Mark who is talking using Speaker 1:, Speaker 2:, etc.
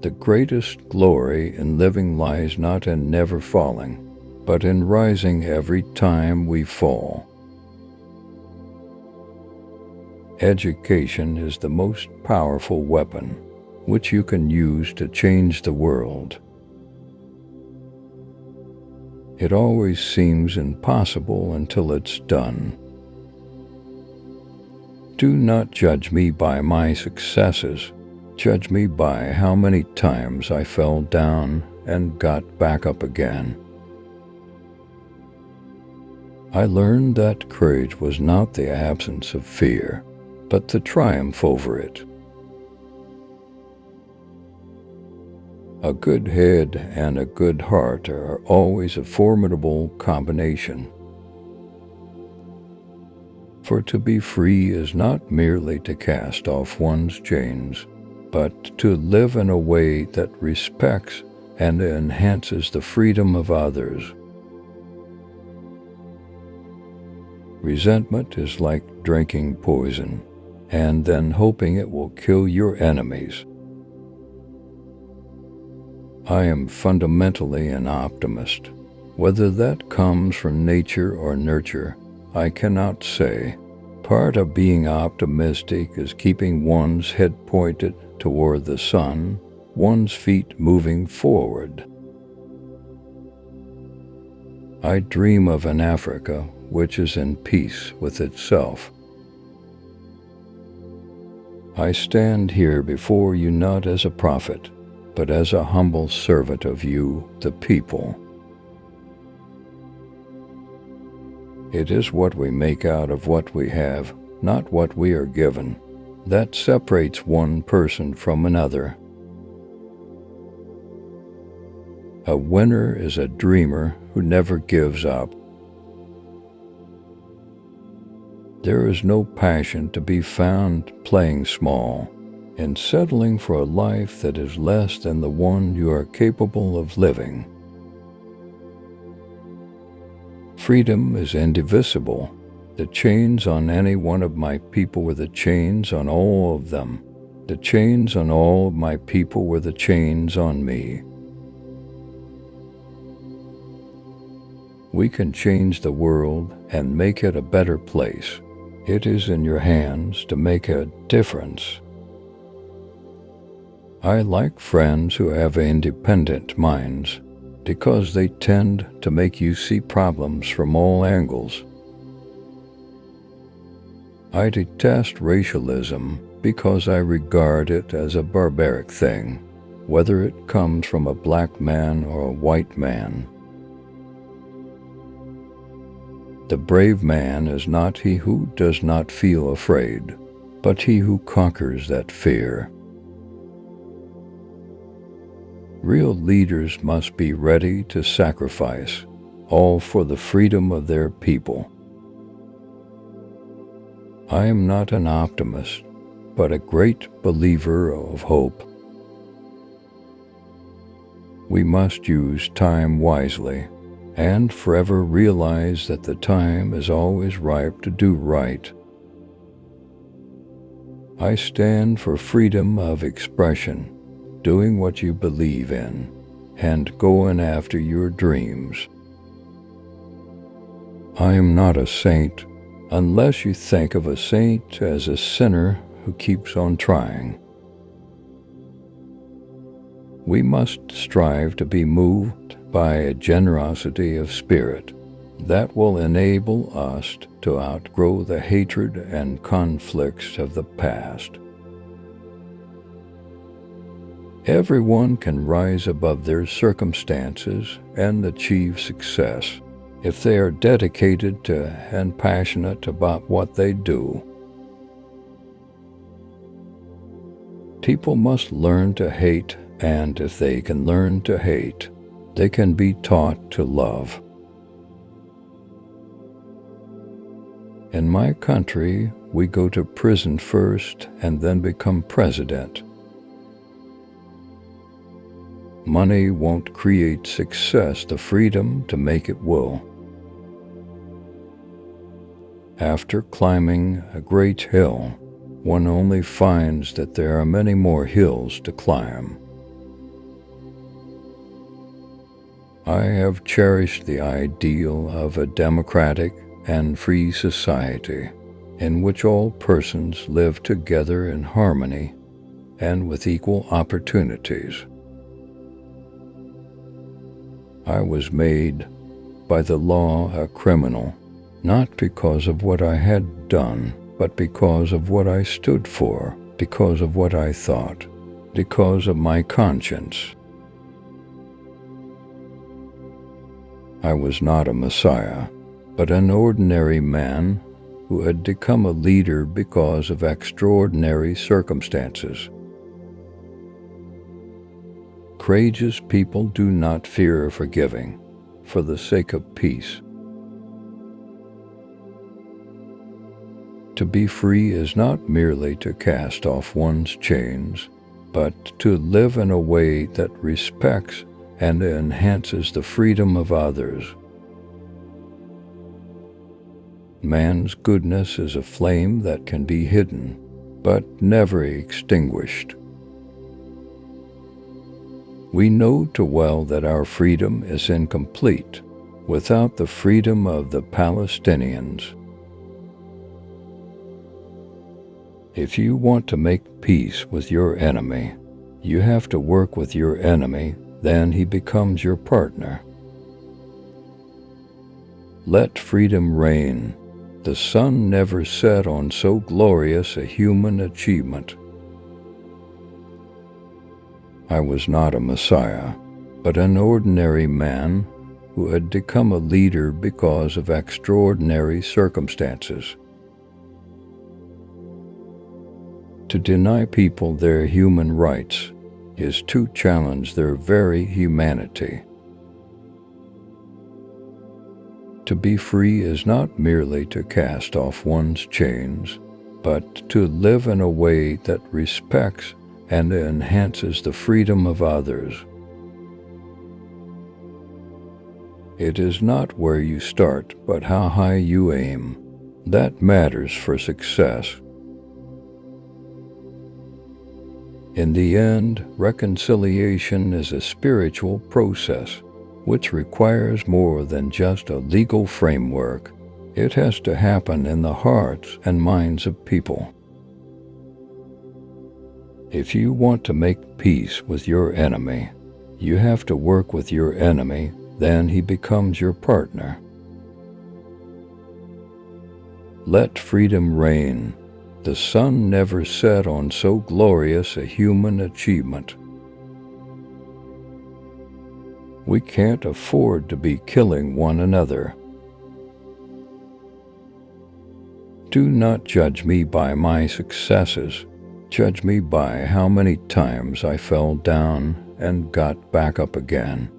Speaker 1: The greatest glory in living lies not in never falling, but in rising every time we fall. Education is the most powerful weapon which you can use to change the world. It always seems impossible until it's done. Do not judge me by my successes. Judge me by how many times I fell down and got back up again. I learned that courage was not the absence of fear, but the triumph over it. A good head and a good heart are always a formidable combination. For to be free is not merely to cast off one's chains, but to live in a way that respects and enhances the freedom of others. Resentment is like drinking poison, and then hoping it will kill your enemies. I am fundamentally an optimist. Whether that comes from nature or nurture, I cannot say. Part of being optimistic is keeping one's head pointed toward the sun, one's feet moving forward. I dream of an Africa which is in peace with itself. I stand here before you not as a prophet, but as a humble servant of you, the people. It is what we make out of what we have, not what we are given, that separates one person from another. A winner is a dreamer who never gives up. There is no passion to be found playing small, in settling for a life that is less than the one you are capable of living. Freedom is indivisible. The chains on any one of my people were the chains on all of them. The chains on all of my people were the chains on me. We can change the world and make it a better place. It is in your hands to make a difference. I like friends who have independent minds, because they tend to make you see problems from all angles. I detest racialism because I regard it as a barbaric thing, whether it comes from a black man or a white man. The brave man is not he who does not feel afraid, but he who conquers that fear. Real leaders must be ready to sacrifice, all for the freedom of their people. I am not an optimist, but a great believer of hope. We must use time wisely, and forever realize that the time is always ripe to do right. I stand for freedom of expression, doing what you believe in, and going after your dreams. I am not a saint, unless you think of a saint as a sinner who keeps on trying. We must strive to be moved by a generosity of spirit that will enable us to outgrow the hatred and conflicts of the past. Everyone can rise above their circumstances and achieve success if they are dedicated to and passionate about what they do. People must learn to hate, and if they can learn to hate, they can be taught to love. In my country, we go to prison first and then become president. Money won't create success, the freedom to make it will. After climbing a great hill, one only finds that there are many more hills to climb. I have cherished the ideal of a democratic and free society in which all persons live together in harmony and with equal opportunities. I was made by the law a criminal, not because of what I had done, but because of what I stood for, because of what I thought, because of my conscience. I was not a messiah, but an ordinary man who had become a leader because of extraordinary circumstances. Courageous people do not fear forgiving for the sake of peace. To be free is not merely to cast off one's chains, but to live in a way that respects and enhances the freedom of others. Man's goodness is a flame that can be hidden, but never extinguished. We know too well that our freedom is incomplete without the freedom of the Palestinians. If you want to make peace with your enemy, you have to work with your enemy, then he becomes your partner. Let freedom reign. The sun never set on so glorious a human achievement. I was not a messiah, but an ordinary man who had become a leader because of extraordinary circumstances. To deny people their human rights is to challenge their very humanity. To be free is not merely to cast off one's chains, but to live in a way that respects and enhances the freedom of others. It is not where you start, but how high you aim, that matters for success. In the end, reconciliation is a spiritual process, which requires more than just a legal framework. It has to happen in the hearts and minds of people. If you want to make peace with your enemy, you have to work with your enemy, then he becomes your partner. Let freedom reign. The sun never set on so glorious a human achievement. We can't afford to be killing one another. Do not judge me by my successes. Judge me by how many times I fell down and got back up again.